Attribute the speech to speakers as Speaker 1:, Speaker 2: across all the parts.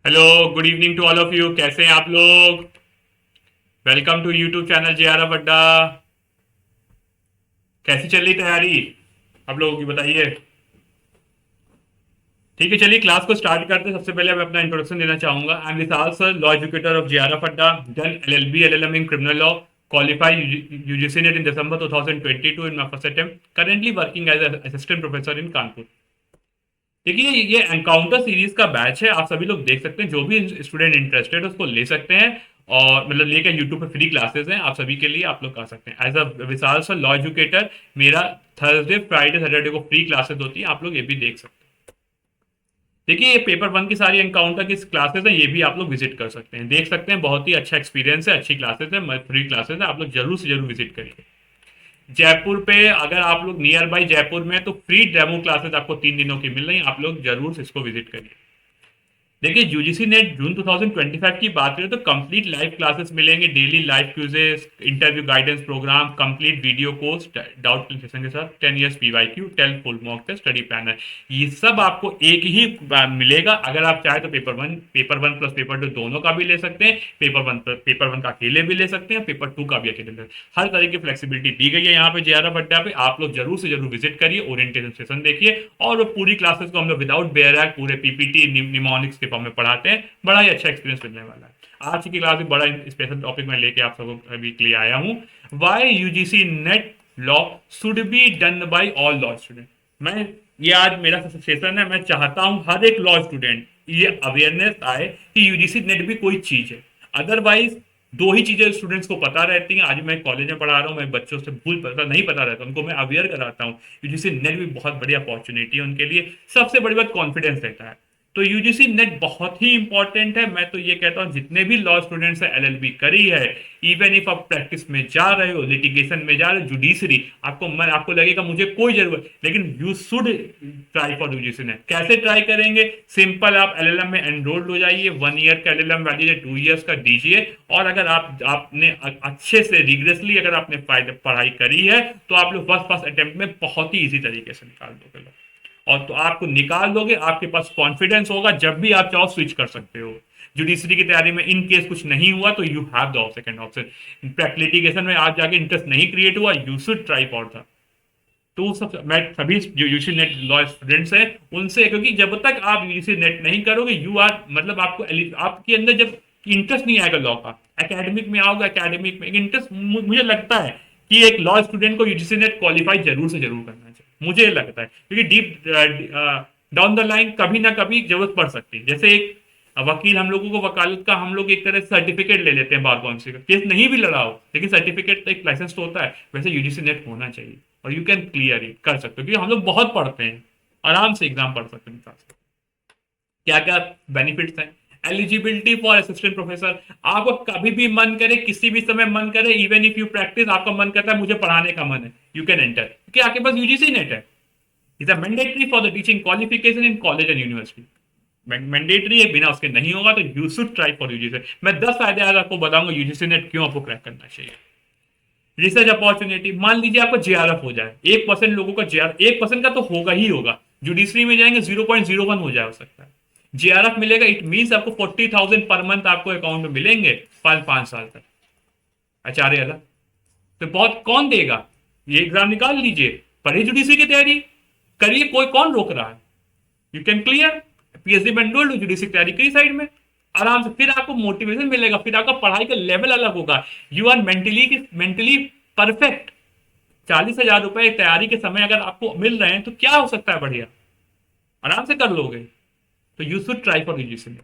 Speaker 1: Hello, good evening to all of you. कैसे हैं आप लोग? Welcome to YouTube channel J R F Adda. कैसी चल रही तैयारी आप लोगों की, बताइए। ठीक है, चलिए क्लास को स्टार्ट करते हैं। सबसे पहले मैं अपना इंट्रोडक्शन देना चाहूंगा। I am Vishal sir, law educator of J R F Adda, done LLB LLM in criminal law, qualified UGC NET in December 2022 in my first attempt, currently working as an assistant professor in Kanpur. देखिए, ये encounter series का batch है, आप सभी लोग देख सकते हैं। जो भी स्टूडेंट इंटरेस्टेड है उसको ले सकते हैं। और मतलब लेकर यूट्यूब पे फ्री क्लासेस हैं आप सभी के लिए, आप लोग कर सकते हैं as a Vishal sir law educator. मेरा थर्सडे फ्राइडे सैटरडे को फ्री क्लासेस होती है, आप लोग ये भी देख सकते हैं। देखिए, ये पेपर वन की सारी एनकाउंटर की क्लासेस हैं, ये भी आप लोग विजिट कर सकते हैं, देख सकते हैं। बहुत ही अच्छा एक्सपीरियंस है, अच्छी क्लासेस है, फ्री क्लासेस है, आप लोग जरूर से जरूर विजिट करिए। जयपुर पे अगर आप लोग नियर बाई जयपुर में, तो फ्री डेमो क्लासेस आपको 3 दिनों की मिल रही हैं, आप लोग जरूर से इसको विजिट करिए। देखिए, यूजीसी नेट जून 2025 की बात करें तो कंप्लीट लाइव क्लासेस मिलेंगे, daily live quizzes, interview guidance program, complete video course, doubt clearance के साथ 10 years PYQ, 10 full mock test, study planner. ये सब आपको एक ही मिलेगा। अगर आप चाहे तो पेपर वन प्लस पेपर 2 दोनों का भी ले सकते हैं। पेपर वन का अकेले भी ले सकते हैं, पेपर 2 का भी अकेले ले सकते हैं। हर तरह की फ्लेक्सिबिलिटी दी गई है यहाँ पे JRF अड्डा पे। आप लोग जरूर से जरूर विजिट करिए, ओरिएंटेशन सेशन देखिए। और वो पूरी क्लासेस को हम लोग विदाउट बेयरैक पूरे PPT निमोनिक्स के फॉर्म में पढ़ाते हैं। बड़ा ही अच्छा एक्सपीरियंस मिलने वाला है। आज की क्लास में बड़ा स्पेशल टॉपिक मैं लेके आप सबको अभी के लिए आया हूँ। Why UGC NET law should be done by all law student. मैं ये आज मेरा सेशन है, मैं चाहता हूँ हर एक लॉ स्टूडेंट ये अवेयरनेस आए कि यूजीसी नेट भी कोई चीज है। अदरवाइज दो ही चीजें स्टूडेंट्स को पता रहती हैं। आज मैं कॉलेज में पढ़ा रहा हूँ, मैं बच्चों से भूल पता नहीं पता रहता, उनको मैं अवेयर कराता हूँ। यूजीसी नेट भी बहुत बड़ी अपॉर्चुनिटी है उनके लिए। सबसे बड़ी बात कॉन्फिडेंस रहता है। तो यूजीसी नेट बहुत ही इंपॉर्टेंट है। मैं तो ये कहता हूँ जितने भी लॉ स्टूडेंट्स हैं LLB करी है, इवन इफ आप प्रैक्टिस में जा रहे हो, लिटिगेशन में जा रहे हो, जुडिशरी, आपको लगेगा मुझे कोई जरूरत, लेकिन you should try for UGC net. कैसे ट्राई करेंगे? सिंपल, आप LLM में एनरोल्ड हो जाइए, 1 ईयर का LLM वैलिड है, 2 ईयर्स का दीजिए। और अगर आपने अच्छे से रिग्रेसली अगर आपने पढ़ाई करी है, तो आप लोग फर्स्ट फर्स्ट अटेम्प्ट में बहुत ही इजी तरीके से निकाल दोगे। और तो आपको निकाल दोगे, आपके पास कॉन्फिडेंस होगा, जब भी आप चाहो स्विच कर सकते हो। जुडिशरी की तैयारी में इन केस कुछ नहीं हुआ तो you have the second option. Litigation में आज जाके इंटरेस्ट नहीं क्रिएट हुआ, यू शुड ट्राई फॉर था। तो सब मैं सभी जो यूजी नेट लॉ स्टूडेंट्स हैं उनसे, क्योंकि जब तक आप यूजी नेट नहीं करोगे, यू आर मतलब आपके अंदर जब इंटरेस्ट नहीं आएगा लॉ का, एकेडमिक में आओगे, एकेडमिक में इंटरेस्ट, मुझे लगता है कि एक लॉ स्टूडेंट को यूजीसी नेट क्वालिफाई जरूर से जरूर करना चाहिए, मुझे लगता है। क्योंकि डीप डाउन द लाइन कभी ना कभी जरूरत पड़ सकती है। जैसे एक वकील, हम लोगों को वकालत का हम लोग एक तरह से सर्टिफिकेट ले लेते हैं बार काउंसिल का, केस नहीं भी लड़ा हो लेकिन सर्टिफिकेट एक लाइसेंस तो होता है। वैसे यूजीसी नेट होना चाहिए और यू कैन क्लियर इट, कर सकते हो, क्योंकि हम लोग बहुत पढ़ते हैं, आराम से एग्जाम पढ़ सकते हैं। क्या क्या बेनिफिट्स हैं? Eligibility for assistant professor. आपको कभी भी मन करे, किसी भी समय मन करे, इवन इफ यू प्रैक्टिस, आपका मन करता है मुझे पढ़ाने का मन है, यू कैन एंटर, क्योंकि आपके पास यूजीसी नेट है। Is a mandatory for the teaching qualification in college and university. Mandatory है, बिना उसके नहीं होगा। तो you should try for UGC. मैं 10 फायदे आज आपको बताऊंगा यूजीसी नेट क्यों आपको क्रैक करना चाहिए। रिसर्च अपॉर्चुनिटी, मान लीजिए आपको JRF हो जाए, 1% लोगों का JR 1% का तो होगा ही होगा। जुडिशरी में जाएंगे 0.01 हो जाए, हो सकता है। JRF मिलेगा, इट मीन आपको 40,000 पर मंथ आपको अकाउंट में मिलेंगे 5 साल तक, आचार्य अलग। तो बहुत कौन देगा? ये एग्जाम निकाल लीजिए, पढ़िए जुडिशरी की तैयारी करिए, कोई कौन रोक रहा है? You can clear. PhD में एनरोल्ड हो, जुडिशरी की तैयारी करी साइड में आराम से, फिर आपको मोटिवेशन मिलेगा, फिर आपका पढ़ाई का लेवल अलग होगा। You are mentally perfect. 40,000 रुपए तैयारी के समय अगर आपको मिल रहे हैं तो क्या हो सकता है बढ़िया, आराम से कर लोगे। तो you should try for UGC net.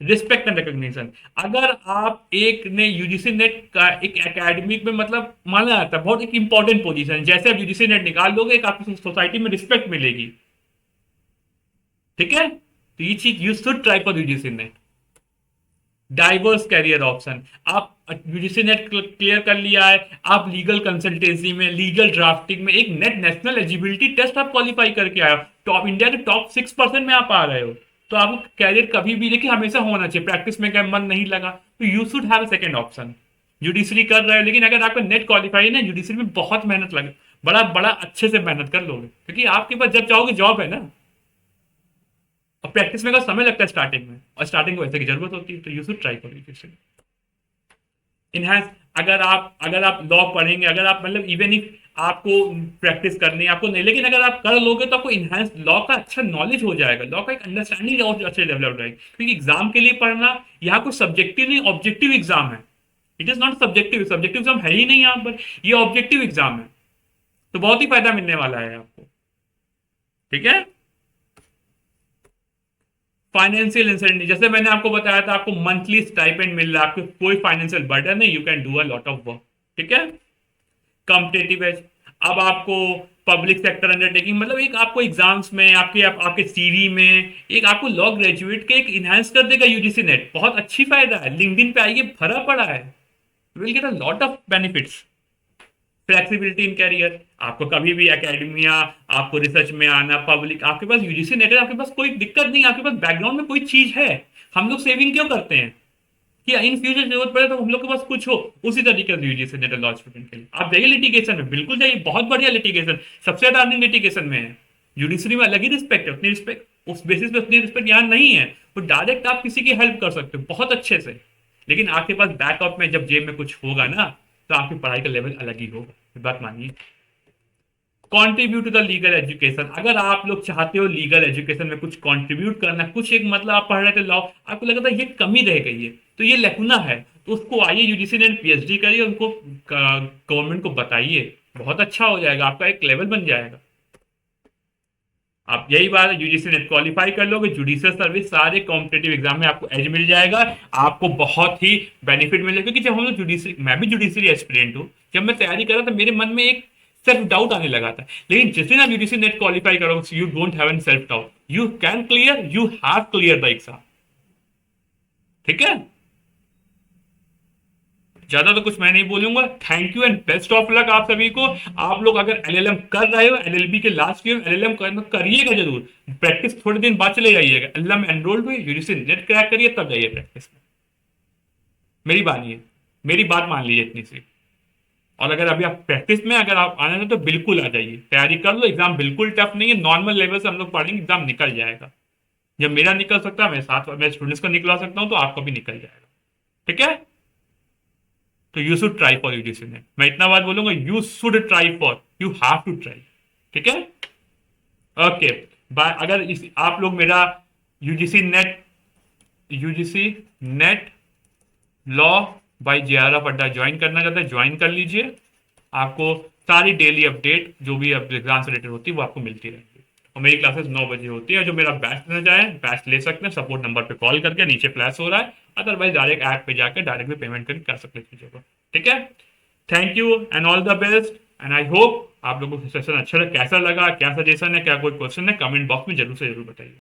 Speaker 1: Respect and recognition, अगर आप एक ने यूजीसी नेट का एक एकेडमिक में मतलब माना जाता है बहुत एक इंपॉर्टेंट पोजीशन, जैसे आप यूजीसी नेट निकाल लोगे, एक आपकी सोसाइटी में रिस्पेक्ट मिलेगी। ठीक है, तो ये चीज you should try for UGC NET. Diverse career option, आप यूजीसी नेट क्लियर कर लिया है, आप लीगल कंसल्टेंसी में, लीगल ड्राफ्टिंग में, एक नेट नेशनल एलिजिबिलिटी टेस्ट आप क्वालिफाई करके आए हो, टॉप इंडिया के टॉप 6% में आप आ रहे हो, तो आपको कैरियर कभी भी देखिए हमेशा होना चाहिए। प्रैक्टिस में क्या मन नहीं लगा तो you should have second option. Judiciary कर रहे हो, लेकिन अगर आपका नेट क्वालिफाई है ना, जुडिशरी में बहुत मेहनत लगे, बड़ा बड़ा अच्छे से मेहनत कर लोगे, क्योंकि आपके पास जब चाहोगे जॉब है ना। और प्रैक्टिस में का समय लगता है स्टार्टिंग में, और स्टार्टिंग में वैसे की जरूरत होती है, तो you should try for education enhance. अगर आप लॉ पढ़ेंगे, अगर आप मतलब इवन इफ आपको प्रैक्टिस करनी है आपको नहीं, लेकिन अगर आप कर लोगे तो आपको इनहैंस लॉ का अच्छा नॉलेज हो जाएगा, लॉ का एक अंडरस्टैंडिंग और अच्छे डेवलप रहेगी, क्योंकि एग्जाम के लिए पढ़ना यहाँ कोई सब्जेक्टिव नहीं ऑब्जेक्टिव एग्जाम है। It is not subjective, subjective exam है ही नहीं यहाँ पर, ये ऑब्जेक्टिव एग्जाम है। तो बहुत ही फायदा मिलने वाला है आपको, ठीक है। फाइनेंशियल इंसेंटिव, जैसे मैंने आपको बताया था, आपको मंथली स्टाइपेंड मिल रहा है, आपको कोई फाइनेंशियल बर्डन नहीं, you can do a lot of work, ठीक है। कॉम्पिटेटिव एज, अब आपको पब्लिक सेक्टर अंडरटेकिंग, मतलब एक आपको एग्जाम्स में आपके सीवी में एक आपको लॉ ग्रेजुएट के एक इनहेंस कर देगा यूजीसी नेट, बहुत अच्छी फायदा है, लिंक्डइन पे आइए भरा पड़ा है, will get a lot of benefits. Flexibility in career, आपको कभी भी एकेडमिया, आपको रिसर्च में आना, पब्लिक, आपके पास यूजीसी नेट है, आपके पास कोई दिक्कत नहीं, आपके पास बैकग्राउंड में कोई चीज है। हम लोग सेविंग क्यों करते हैं कि इन फ्यूचर जरूरत पड़े तो हम लोग के पास कुछ हो, उसी तरीके से यूजीसी नेट लॉ स्टूडेंट के लिए आप जाइए लिटिगेशन में, बिल्कुल जाइए, बहुत बढ़िया लिटिगेशन, सबसे ज्यादा अर्निंग लिटिगेशन में है। जुडिशरी में अलग ही रिस्पेक्ट है, उतनी रिस्पेक्ट उस बेसिस पे उतनी रिस्पेक्ट यहाँ नहीं है, तो डायरेक्ट आप किसी की हेल्प कर सकते हो बहुत अच्छे से। लेकिन आपके पास बैकअप में जब जेब में कुछ होगा ना, तो आपकी पढ़ाई का लेवल अलग ही होगा, ये बात मानिए। Contribute to the legal education, अगर आप लोग चाहते हो लीगल एजुकेशन में कुछ कंट्रीब्यूट करना, कुछ एक मतलब आप पढ़ रहे थे लॉ, आपको लगा था ये कमी रह गई है, तो ये लकुना है, तो उसको आइए यूजीसी ने पीएचडी करिए, उनको गवर्नमेंट को बताइए, बहुत अच्छा हो जाएगा, आपका एक लेवल बन जाएगा। आप यही बात है, यूजीसी नेट क्वालिफाई कर लोगे, जुडिशियल सर्विस सारे कॉम्पिटेटिव एग्जाम में आपको एज मिल जाएगा, आपको बहुत ही बेनिफिट मिलेगा। क्योंकि जब हम लोग जुडिशरी, मैं भी जुडिशरी एस्पिरेंट हूँ, जब मैं तैयारी कर रहा था मेरे मन में एक सेल्फ डाउट आने लगा था, लेकिन जिस दिन आप यूजीसी नेट क्वालिफाई करोगे you don't have an self doubt, you can clear, you have clear the exam, ठीक है। ज्यादा तो कुछ मैं नहीं बोलूंगा, thank you and best of luck आप सभी को। आप लोग अगर एलएलएम कर रहे हो, एलएलबी के लास्ट ईयर एलएलएम करिएगा जरूर, प्रैक्टिस थोड़े दिन बाद चले जाइएगा, एलएलएम एनरोल्ड हुए, यूजीसी नेट क्रैक करिए, तब जाइए प्रैक्टिस में, मेरी बात मेरी बात मान लीजिए इतनी सी। और अगर अभी आप प्रैक्टिस में अगर आप आना चाहते तो बिल्कुल आ जाइए, तैयारी कर लो, एग्जाम बिल्कुल टफ नहीं है, नॉर्मल लेवल से हम लोग पढ़ेंगे, एग्जाम निकल जाएगा। जब मेरा निकल सकता है, मैं साथ मैं स्टूडेंट्स को निकला सकता हूं, तो आपका भी निकल जाएगा, ठीक है। तो you should try for UGC NET, मैं इतना बात बोलूंगा, you should try for, you have to try, ठीक है। Okay bye. अगर आप लोग मेरा UGC NET UGC NET law by JRF Adda join करना चाहते हैं, ज्वाइन कर लीजिए, आपको सारी डेली अपडेट जो भी एग्जाम से रिलेटेड होती है वो आपको मिलती रहेगी। और मेरी क्लासेस 9 बजे होती है, जो मेरा बैच लेना चाहे बैच ले सकते हैं, सपोर्ट नंबर पे कॉल करके, नीचे फ्लैश हो रहा है, अदरवाइज डायरेक्ट ऐप पे जाकर डायरेक्ट भी पेमेंट करके कर सकते हैं चीज़ों को, ठीक है। Thank you and all the best, and I hope आप लोगों को सेशन अच्छा लगा, कैसा लगा, क्या सजेशन है, क्या कोई क्वेश्चन है, कमेंट बॉक्स में जरूर से जरूर बताइए।